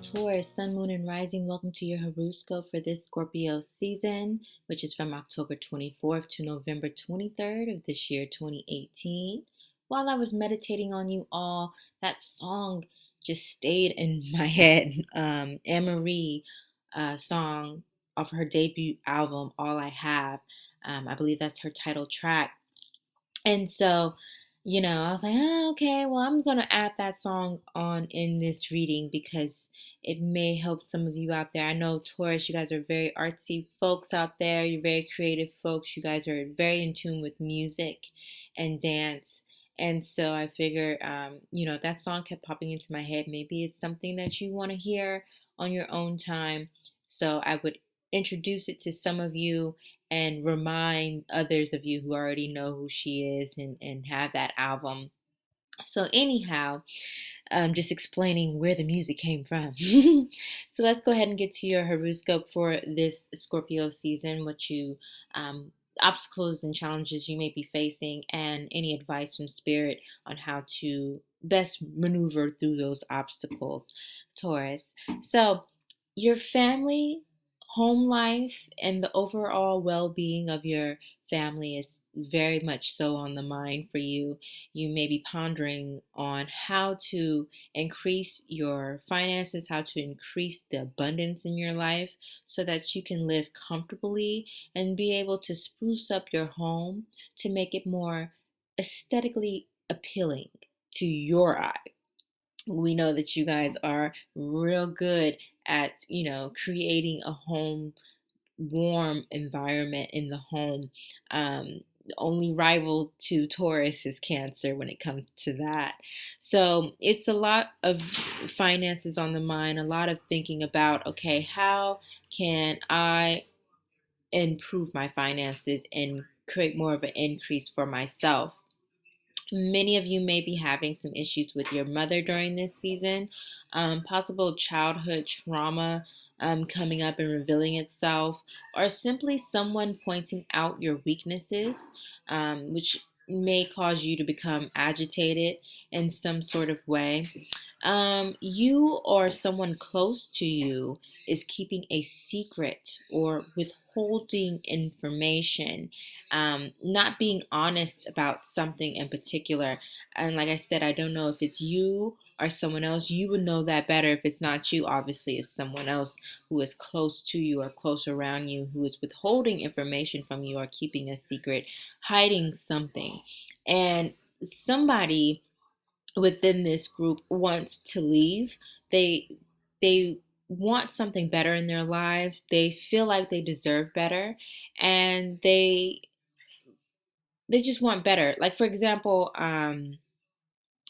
Taurus, Sun, Moon, and Rising. Welcome to your Heruscope for this Scorpio season, which is from October 24th to November 23rd of this year, 2018. While I was meditating on you all, that song just stayed in my head. Anne-Marie song off her debut album, All I Have. I believe that's her title track. And so, I was like, oh, okay, well, I'm going to add that song on in this reading because it may help some of you out there. I know, Taurus, you guys are very artsy folks out there. You're very creative folks. You guys are very in tune with music and dance. And so I figured, that song kept popping into my head. Maybe it's something that you want to hear on your own time. So I would introduce it to some of you and remind others of you who already know who she is and have that album. So anyhow, just explaining where the music came from. So let's go ahead and get to your horoscope for this Scorpio season, what you obstacles and challenges you may be facing, and any advice from spirit on how to best maneuver through those obstacles, Taurus. So your family, home life, and the overall well-being of your family is very much so on the mind for you. You may be pondering on how to increase your finances, how to increase the abundance in your life so that you can live comfortably and be able to spruce up your home to make it more aesthetically appealing to your eye. We know that you guys are real good at, creating a home warm environment in the home. Only rival to Taurus is Cancer when it comes to that. So it's a lot of finances on the mind, a lot of thinking about, okay, how can I improve my finances and create more of an increase for myself? Many of you may be having some issues with your mother during this season, possible childhood trauma coming up and revealing itself, or simply someone pointing out your weaknesses, which may cause you to become agitated in some sort of way. You or someone close to you is keeping a secret or withholding information, not being honest about something in particular. And like I said, I don't know if it's you or someone else. You would know that better. If it's not you, obviously it's someone else who is close to you or close around you who is withholding information from you or keeping a secret, hiding something. And somebody within this group wants to leave. They want something better in their lives. They feel like they deserve better, and they just want better. Like, for example,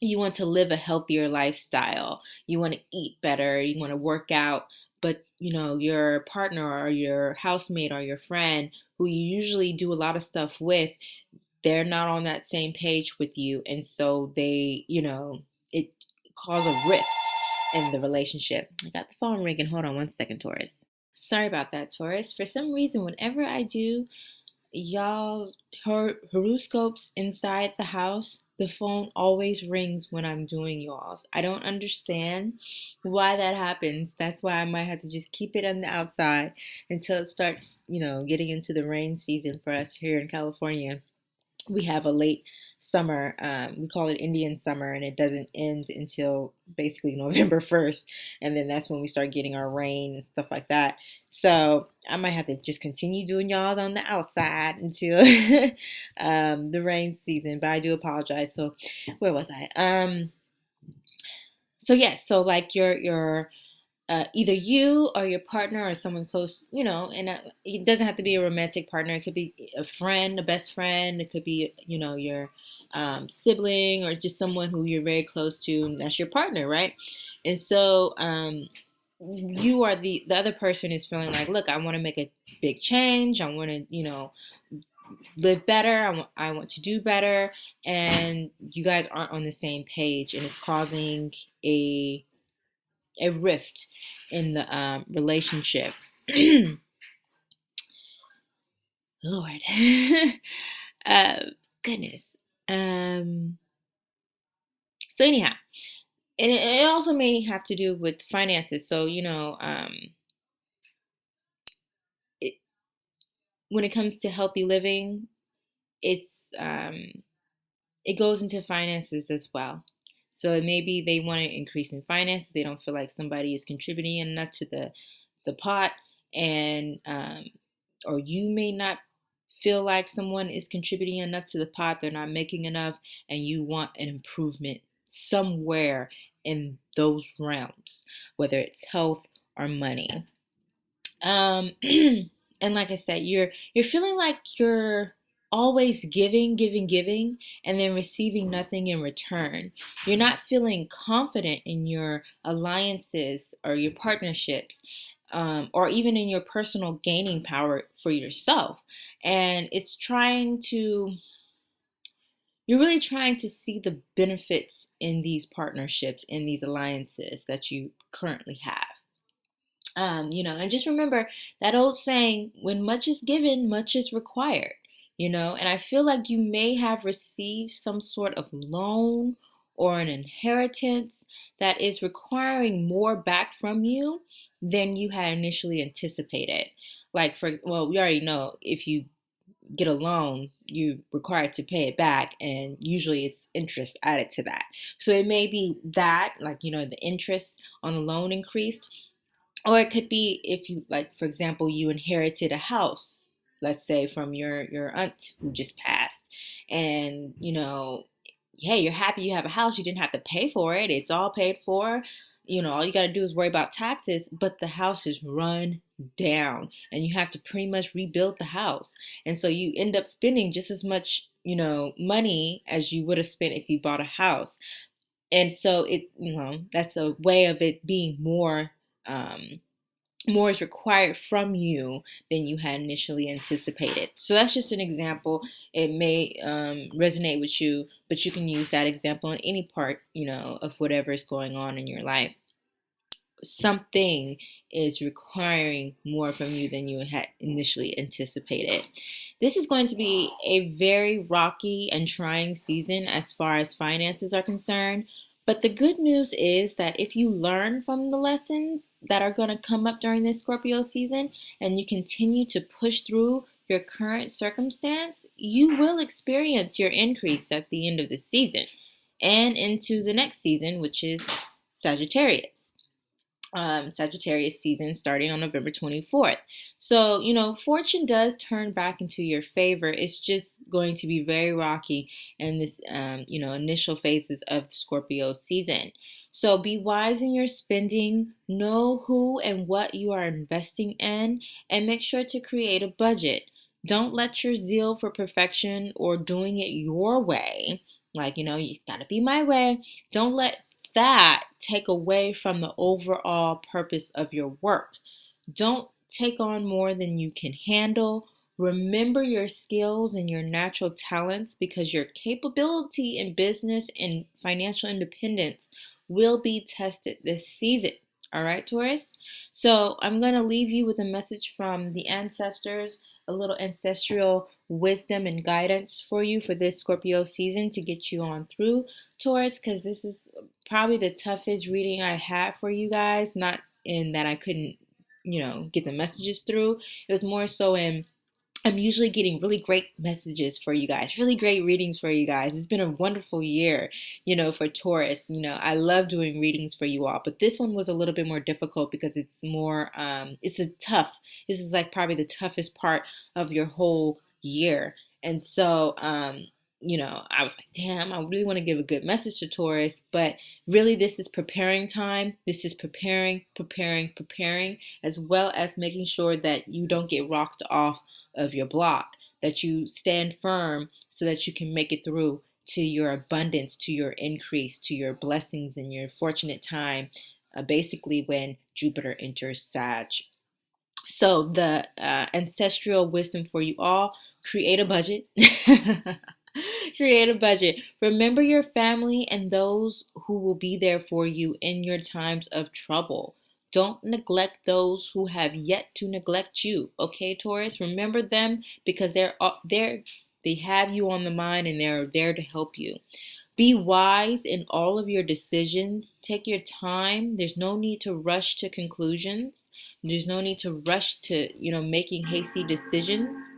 you want to live a healthier lifestyle. You want to eat better. You want to work out. But, your partner or your housemate or your friend who you usually do a lot of stuff with, they're not on that same page with you. And so it causes a rift in the relationship. I got the phone ringing. Hold on one second, Taurus. Sorry about that, Taurus. For some reason, whenever I do y'all's horoscopes inside the house, the phone always rings when I'm doing y'all's. I don't understand why that happens. That's why I might have to just keep it on the outside until it starts, getting into the rain season for us here in California. We have a late summer. We call it Indian summer, and it doesn't end until basically November 1st. And then that's when we start getting our rain and stuff like that. So I might have to just continue doing y'all on the outside until the rain season. But I do apologize. So where was I? So yes, so like your either you or your partner or someone close, and it doesn't have to be a romantic partner. It could be a friend, a best friend. It could be, your sibling or just someone who you're very close to, and that's your partner, right? And so you are the other person is feeling like, look, I want to make a big change. I want to, live better. I want to do better. And you guys aren't on the same page, and it's causing a rift in the relationship. Lord. uh, Goodness. So anyhow, And it also may have to do with finances. So, it, when it comes to healthy living, it's it goes into finances as well. So it maybe they want to increase in finances. They don't feel like somebody is contributing enough to the pot, and or you may not feel like someone is contributing enough to the pot. They're not making enough, and you want an improvement somewhere in those realms, whether it's health or money. Um, and like I said, you're feeling like you're always giving, giving, giving, and then receiving nothing in return. You're not feeling confident in your alliances or your partnerships. Or even in your personal gaining power for yourself. And you're really trying to see the benefits in these partnerships, in these alliances that you currently have. And just remember that old saying, when much is given, much is required, and I feel like you may have received some sort of loan or an inheritance that is requiring more back from you than you had initially anticipated. Well, we already know if you get a loan, you're required to pay it back, and usually it's interest added to that. So it may be that, like, the interest on a loan increased, or it could be if you, like, for example, you inherited a house, let's say from your aunt who just passed, and hey, you're happy you have a house. You didn't have to pay for it. It's all paid for. All you got to do is worry about taxes, but the house is run down and you have to pretty much rebuild the house. And so you end up spending just as much, money as you would have spent if you bought a house. And so that's a way of it being um, more is required from you than you had initially anticipated. So that's just an example. It may resonate with you, but you can use that example in any part, of whatever is going on in your life. Something is requiring more from you than you had initially anticipated. This is going to be a very rocky and trying season as far as finances are concerned. But the good news is that if you learn from the lessons that are going to come up during this Scorpio season and you continue to push through your current circumstance, you will experience your increase at the end of the season and into the next season, which is Sagittarius. Sagittarius season starting on November 24th. So, fortune does turn back into your favor. It's just going to be very rocky in this, initial phases of the Scorpio season. So be wise in your spending, know who and what you are investing in, and make sure to create a budget. Don't let your zeal for perfection or doing it your way, like, it's got to be my way. Don't let that take away from the overall purpose of your work. Don't take on more than you can handle. Remember your skills and your natural talents, because your capability in business and financial independence will be tested this season. All right, Taurus? So I'm going to leave you with a message from the ancestors, a little ancestral wisdom and guidance for you for this Scorpio season to get you on through, Taurus, because this is probably the toughest reading I had for you guys. Not in that I couldn't, get the messages through. It was more so in I'm usually getting really great messages for you guys, really great readings for you guys. It's been a wonderful year, for Taurus. I love doing readings for you all, but this one was a little bit more difficult because it's more, this is like probably the toughest part of your whole year. And so, I was like, damn, I really want to give a good message to Taurus, but really this is preparing time. This is preparing, as well as making sure that you don't get rocked off of your block, that you stand firm so that you can make it through to your abundance, to your increase, to your blessings and your fortunate time, basically when Jupiter enters Sag. So the ancestral wisdom for you all: create a budget. Create a budget. Remember your family and those who will be there for you in your times of trouble. Don't neglect those who have yet to neglect you. Okay, Taurus? Remember them, because They have you on the mind and they're there to help you. Be wise in all of your decisions. Take your time. There's no need to rush to conclusions. There's no need to rush to, making hasty decisions.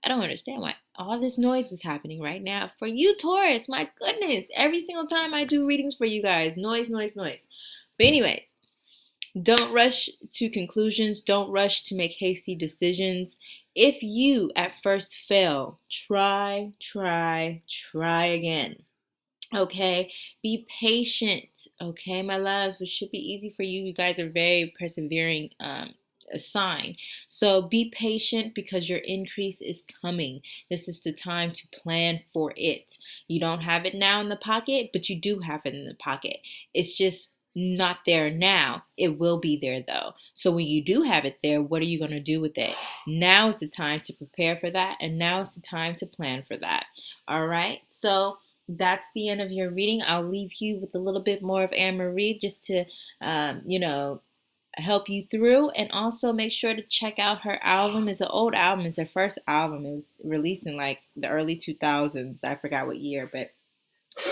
I don't understand why all this noise is happening right now. For you, Taurus, my goodness. Every single time I do readings for you guys, noise, noise, noise. But anyways, don't rush to conclusions. Don't rush to make hasty decisions. If you at first fail, try again. Okay, be patient. Okay, my loves, which should be easy for you. You guys are very persevering a sign. So be patient because your increase is coming. This is the time to plan for it. You don't have it now in the pocket, but you do have it in the pocket. It's just not there now. It will be there though. So when you do have it there, what are you going to do with it? Now is the time to prepare for that, and now is the time to plan for that. All right, so that's the end of your reading. I'll leave you with a little bit more of Anne Marie just to, help you through. And also make sure to check out her album. It's an old album. It's her first album. It was released in like the early 2000s. I forgot what year, but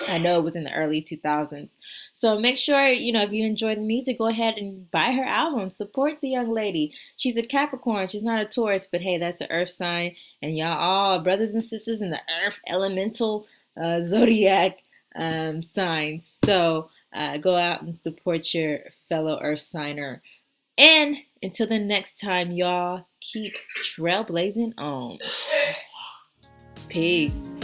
I know it was in the early 2000s. So make sure, if you enjoy the music, go ahead and buy her album. Support the young lady. She's a Capricorn. She's not a Taurus, but hey, that's an earth sign. And y'all all brothers and sisters in the earth elemental zodiac signs. So go out and support your fellow earth signer. And until the next time, y'all, keep trailblazing on. Peace.